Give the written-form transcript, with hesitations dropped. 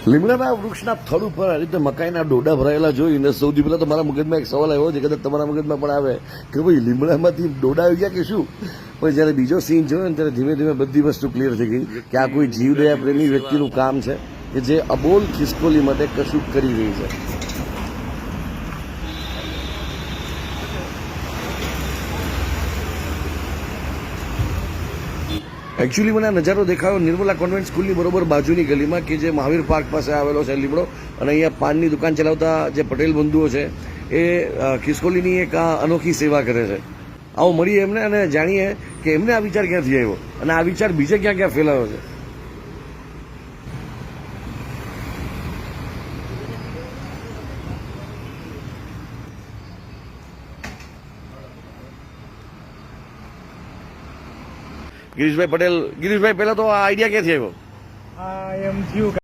લીમડાના વૃક્ષના થડ ઉપર આ રીતે મકાઈના ડોડા ભરાયેલા જોઈને સૌથી પહેલા તો મારા મગજમાં એક સવાલ આવ્યો છે, કદાચ તમારા મગજમાં પણ આવે કે ભાઈ લીમડામાંથી ડોડા આવી ગયા કે શું. પણ જ્યારે બીજો સીન જોયો ને ત્યારે ધીમે ધીમે બધી વસ્તુ ક્લિયર થઈ ગઈ કે આ કોઈ જીવદયા પ્રેમી વ્યક્તિનું કામ છે કે જે અબોલ ખિસકોલી માટે કશું કરી રહી છે. એકચ્યુઅલી મને આ નજારો દેખાયો નિર્મલા કોન્વેન્ટ સ્કૂલની બરોબર બાજુની ગલીમાં કે જે મહાવીર પાર્ક પાસે આવેલો છે લીમડો, અને અહીંયા પાનની દુકાન ચલાવતા જે પટેલ બંધુઓ છે એ ખિસકોલીની એક અનોખી સેવા કરે છે. આવો મળીએ એમને અને જાણીએ કે એમને આ વિચાર ક્યાંથી આવ્યો અને આ વિચાર બીજે ક્યાં ક્યાં ફેલાયો છે. ગિરીશભાઈ પટેલ, ગિરીશભાઈ પહેલા તો આ આઈડિયા ક્યાંથી આવ્યો? એમ થયું